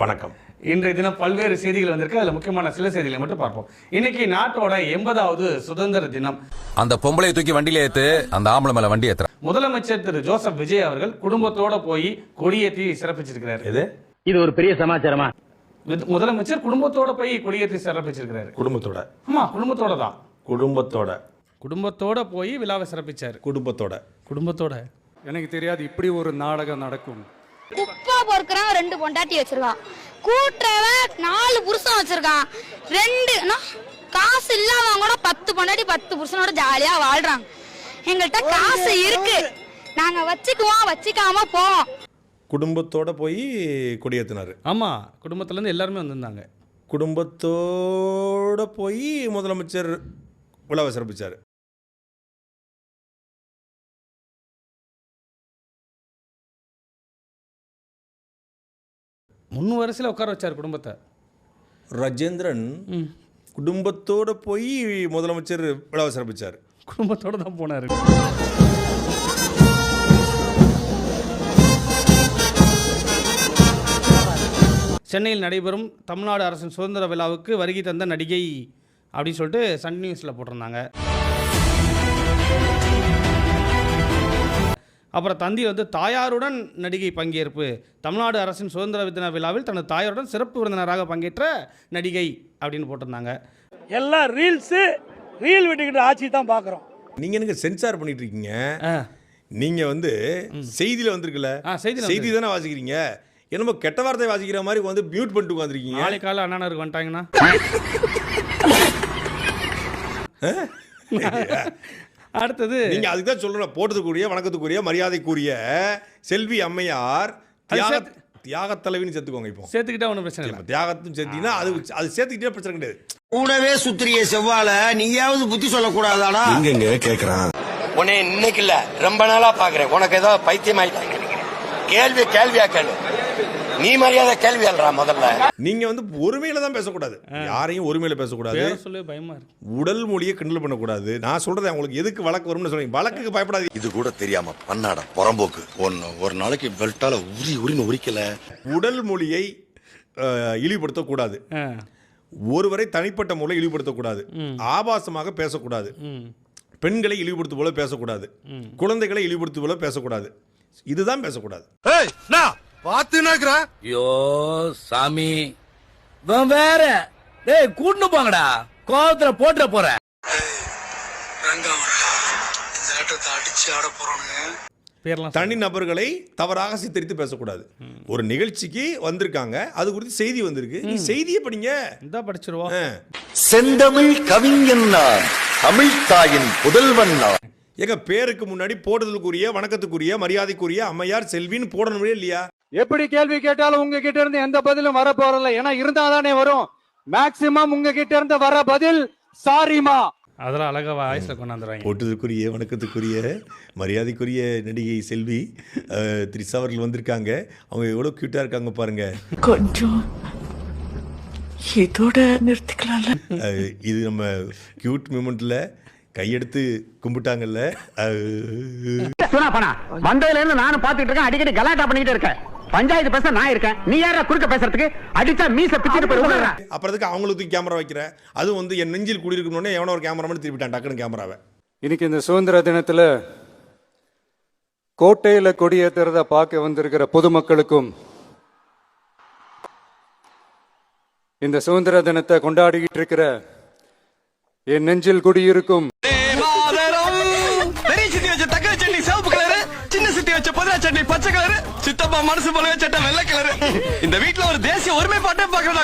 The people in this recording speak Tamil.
வணக்கம். இன்றைய தினம் பல்வேறு செய்திகள் வந்திருக்கு. அதில் முக்கியமான சில செய்திகளை மட்டும் பார்ப்போம். இன்னைக்கு நாட்டோட 80வது சுதந்திர தினம். அந்த பொம்பளை தூக்கி வண்டியில ஏத்து, அந்த ஆம்பளை மேல வண்டி ஏத்துற. முதலமைச்சர் திரு ஜோசப் விஜய் அவர்கள் குடும்பத்தோட போய் கொடியேற்றி சிறப்பிச்சிருக்கிறாரு. இது ஒரு பெரிய சமாச்சாரமா? முதலமைச்சர் குடும்பத்தோட போய் கொடியேற்றி சிறப்பிச்சிருக்கிறாரு. குடும்பத்தோட? ஆமா, குடும்பத்தோட தான். குடும்பத்தோட போய் விழாவை சிறப்பிச்சாரு. குடும்பத்தோட எனக்கு தெரியாது இப்படி ஒரு நாடகம் நடக்கும். குப்பா பொறுக்கிறவன் 2 பொண்டாட்டி வச்சிருக்கான், கூட்டுறவன் 4 புருஷன் வச்சிருக்கான், 2 காசு இல்லாதவங்க கூட 10 பொண்டாட்டி 10 புருஷனோட ஜாலியா வாழ்றாங்க. எங்கள்கிட்ட காசு இருக்கு, நாங்க வச்சுக்குவோம், வச்சுக்காம போவோம். குடும்பத்தோட போய் கொடியேற்றினாரு. ஆமா, குடும்பத்துல இருந்து எல்லாருமே வந்திருந்தாங்க. குடும்பத்தோட போய் முதலமைச்சர் விழாவை சிறப்பிச்சாரு. முன் வரிசையில் உட்கார வச்சார் குடும்பத்தை. ராஜேந்திரன் குடும்பத்தோட போய் முதலமைச்சர் விழாவை சிறப்பிச்சார். குடும்பத்தோட தான் போனாரு. சென்னையில் நடைபெறும் தமிழ்நாடு அரசின் சுதந்திர விழாவுக்கு வருகை தந்த நடிகை அப்படின்னு சொல்லிட்டு சன் நியூஸில் போட்டிருந்தாங்க. அப்புறம் தந்தி தாயாருடன் நடிகை பங்கேற்பு, தமிழ்நாடு அரசின் சுதந்திர தின விழாவில் தனது தாயாருடன் சிறப்பு விருந்தினராக பங்கேற்ற நடிகை அப்படின்னு போட்டிருந்தாங்க. எல்லாம் ரீல் விட்டுக்கிட்டு ஆட்சி தான் பார்க்குறோம். நீங்கள் எனக்கு சென்சார் பண்ணிட்டு இருக்கீங்க. நீங்கள் செய்தியில் வந்திருக்குல்ல, செய்தி தானே வாசிக்கிறீங்க. என்னமோ கெட்ட வார்த்தை வாசிக்கிற மாதிரி மியூட் பண்ணிட்டு உட்காந்துருக்கீங்க. நாளை காலை அண்ணாநருக்கு வந்துட்டாங்கன்னா அடுத்தது நீங்க அதுக்கு தான் சொல்லணும். போட்டதுக்குரிய வணக்கத்துக்குரிய மரியாதைக்குரிய செல்வி அம்மையார் தியாக தலைவின்னு சேர்த்துக்கோங்க. இப்போ சேர்த்துக்கிட்டா ஒன்றும் பிரச்சனை இல்லை. தியாகத்தும் சேர்த்தீங்கன்னா அது சேர்த்துக்கிட்டே பிரச்சனை கிடையாது. கூடவே சுத்திரிய செவ்வாழ நீயாவது புத்தி சொல்லக்கூடாதாடா? இங்க கேக்குறான். உன்னை இன்னைக்கு இல்ல ரொம்ப நாளா பாக்குறேன். உனக்கு ஏதோ பைத்தியம் ஆயிட்டாங்க. கேள்வியா கேளு. நீ மரியாதை கேள்வி அல்றா. முதல்ல நீங்க ஒருமையில தான் பேசக்கூடாது. யாரையும் ஒருமையில பேசக்கூடாது. சொல்லவே பயமா இருக்கு. உடல் மொழியை கிண்டல் பண்ணக்கூடாது. நான் சொல்றேன் உங்களுக்கு எதுக்கு வழக்கு வரும்னு சொல்றீங்க. வழக்குக்கு பயப்படாது. இது கூட தெரியாம பண்ணாட புறம்போக்கு. ஒரு நாளைக்கு பெல்ட்டால உரின்னு உரிக்கல. உடல் மொழியை இழிவுபடுத்தக்கூடாது. ஒருவரை தனிப்பட்ட முறையில் இழிவுபடுத்தக்கூடாது. ஆபாசமாக பேசக்கூடாது. பெண்களை இழிவுபடுத்து போல பேசக்கூடாது. குழந்தைகளை இழிவுபடுத்து போல பேசக்கூடாது. இதுதான் பேசக்கூடாது. ஐயோ சாமி, வேற கூட்டு போங்கடா, கோவத்துல போட்டுற போற. தனி நபர்களை தவறாக சித்தரித்து பேசக்கூடாது. ஒரு நிகழ்ச்சிக்கு வந்திருக்காங்க, அது குறித்து செய்தி வந்திருக்கு, நீ செய்தியை படிங்க. படிச்சிருவோம். செந்தமிழ் கவிஞன் நான், தமிழ் தாயின் புதல்வன் நான். எங்க பேருக்கு முன்னாடி போடுதலுக்குரிய வணக்கத்துக்குரிய மரியாதைக்குரிய அம்மையார் செல்வின்னு போடணுமே இல்லையா? எப்படி கேள்வி கேட்டாலும் உங்ககிட்ட இருந்து எந்த பதிலும் வர போறல. ஏன்னா இருந்தாதானே வரும். மேக்சிமம் உங்ககிட்ட இருந்து வர பதில் சாரிமா. அதெல்லாம் அழகா வாய்ஸ்ல கொண்டாந்துறாங்க. போட்டதுக்குரிய வணக்கத்துக்குரிய மரியாதைக்குரிய நடிகை செல்வி திரிஷா அவர்கள் வந்திருக்காங்க. அவங்க எவ்வளவு கியூட்டா இருக்காங்க பாருங்க. கொஞ்சம் இதோட நிறுத்திக்கலாம்ல. இது நம்ம கியூட் மூமெண்ட்ல கையெடுத்து கும்பிட்டாங்கல்ல. வந்ததுல இருந்து நானும் பாத்துட்டு இருக்கேன். அடிக்கடி கலாட்டா பண்ணிட்டு இருக்கேன். பஞ்சாயத்து பேச நான் இருக்கேன், நீ யாரா குறுக்க பேசுறதுக்கு? அடிச்சா மீச பிச்சுட்டு போயிடுற. அப்புறத்துக்கு அவங்களுக்கு கேமரா வைக்கிற. அது என் நெஞ்சில் குடியிருக்கணும்னே எவனோ ஒரு கேமராமேன் திருப்பிட்டான் டக்குன்னு கேமராவை. இன்னைக்கு இந்த சுதந்திர தினத்துல கோட்டையில கொடியேற்றுறத பார்க்க வந்திருக்கிற பொதுமக்களுக்கும், இந்த சுதந்திர தினத்தை கொண்டாடிக்கிட்டு இருக்கிற என் நெஞ்சில் குடியிருக்கும் பச்சை கலரு, சித்தப்பா மனசு போலவே சட்டை வெள்ளை கலரு. இந்த வீட்டுல ஒரு தேசிய ஒருமைப்பாட்டே பார்க்கணும்.